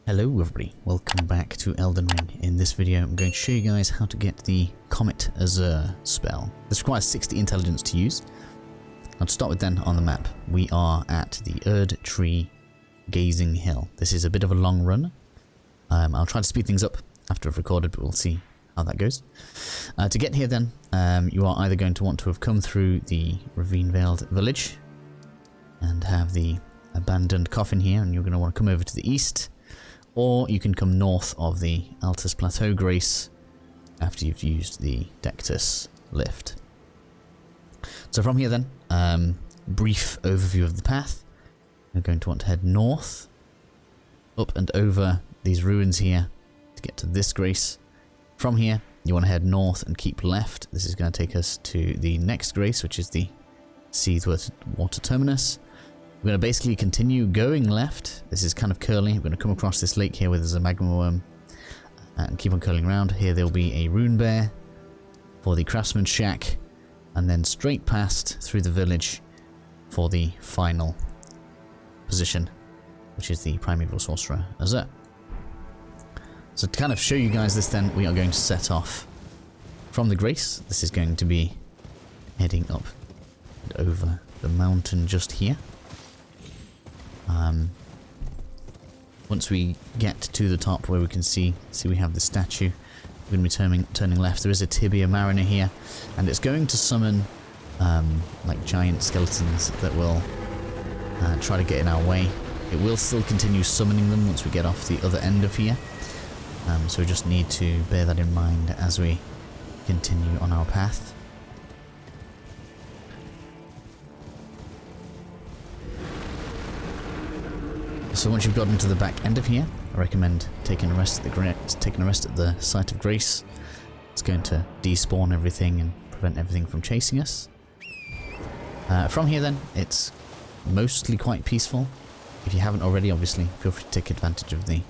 Hello everybody, welcome back to Elden Ring. In this video I'm going to show you guys how to get the Comet Azur spell. This requires 60 intelligence to use. Now to start with then, on the map, we are at the Erd Tree Gazing Hill. This is a bit of a long run. I'll try to speed things up after I've recorded, but we'll see how that goes. To get here then, you are either going to want to have come through the ravine-veiled village and have the abandoned coffin here, and you're going to want to come over to the east. Or you can come north of the Altus Plateau Grace after you've used the Dectus lift. So from here then, brief overview of the path. You're going to want to head north, up and over these ruins here to get to this grace. From here, you want to head north and keep left. This is going to take us to the next grace, which is the Seathwater Water Terminus. We're going to basically continue going left. This is kind of curly. We're going to come across this lake here where there's a magma wyrm and keep on curling around. Here there'll be a rune bear for the craftsman's shack, and then straight past through the village for the final position, which is the primeval sorcerer Azur. So to kind of show you guys this then, we are going to set off from the grace. This is going to be heading up and over the mountain just here. Once we get to the top where we can see we have the statue, we're going to be turning left. There is a Tibia Mariner here, and it's going to summon like giant skeletons that will try to get in our way. It will still continue summoning them once we get off the other end of here, so we just need to bear that in mind as we continue on our path. So once you've gotten to the back end of here, I recommend taking a rest at the site of grace. It's going to despawn everything and prevent everything from chasing us. From here then, it's mostly quite peaceful. If you haven't already, obviously, feel free to take advantage of the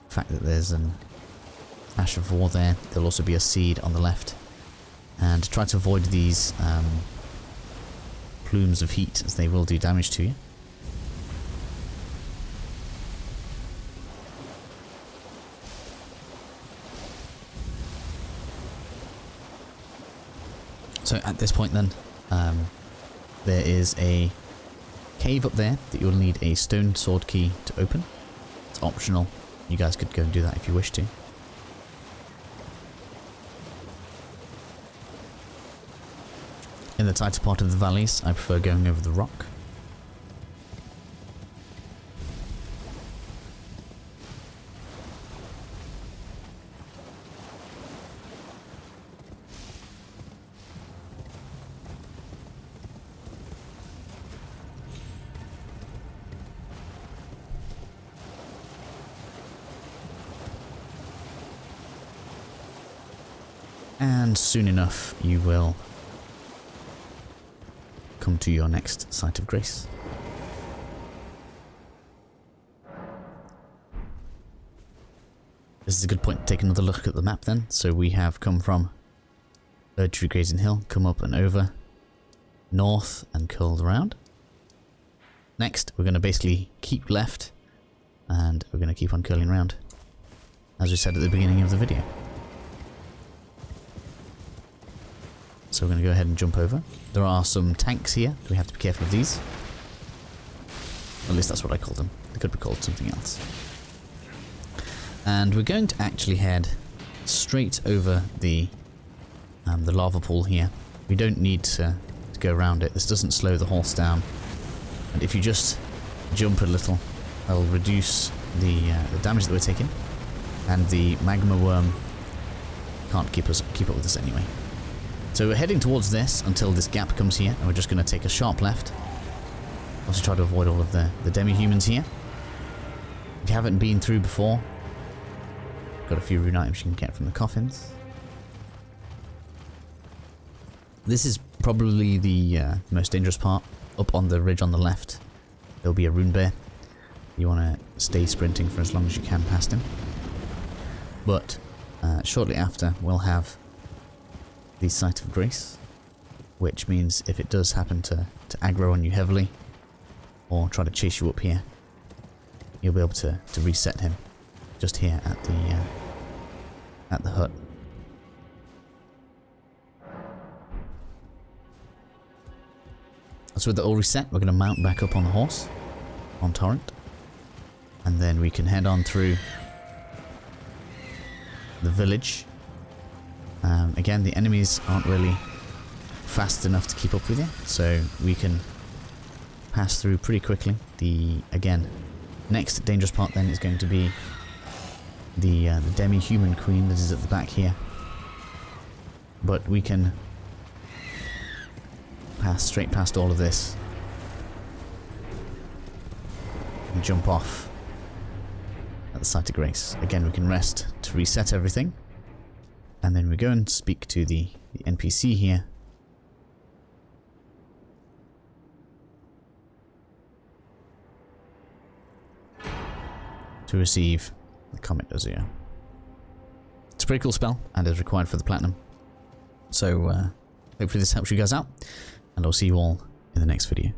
fact that there's an ash of war there. There'll also be a seed on the left. And try to avoid these plumes of heat, as they will do damage to you. So at this point then, there is a cave up there that you'll need a stone sword key to open. It's optional. You guys could go and do that if you wish to. In the tighter part of the valleys, I prefer going over the rock. And soon enough, you will come to your next site of grace. This is a good point to take another look at the map then. So we have come from Erd Tree Gazing Hill, come up and over, north and curled around. Next, we're going to basically keep left, and we're going to keep on curling around, as we said at the beginning of the video. So we're going to go ahead and jump over. There are some tanks here. We have to be careful of these. At least that's what I call them. They could be called something else. And we're going to actually head straight over the lava pool here. We don't need to go around it. This doesn't slow the horse down. And if you just jump a little, that'll reduce the damage that we're taking. And the magma wyrm can't keep up with us anyway. So we're heading towards this until this gap comes here, and we're just going to take a sharp left. Also try to avoid all of the demi-humans here. If you haven't been through before, got a few rune items you can get from the coffins. This is probably the most dangerous part. Up on the ridge on the left, there'll be a rune bear. You want to stay sprinting for as long as you can past him. But shortly after, we'll have the site of grace, which means if it does happen to aggro on you heavily or try to chase you up here, you'll be able to reset him just here at the hut. So with it all reset, we're going to mount back up on the horse, on Torrent, and then we can head on through the village. Again, the enemies aren't really fast enough to keep up with you, so we can pass through pretty quickly. The, again, next dangerous part then is going to be the demi-human queen that is at the back here. But we can pass straight past all of this and jump off at the site of grace. Again, we can rest to reset everything, and then we go and speak to the NPC here. To receive the Comet Azur. It's a pretty cool spell and is required for the platinum. So hopefully this helps you guys out, and I'll see you all in the next video.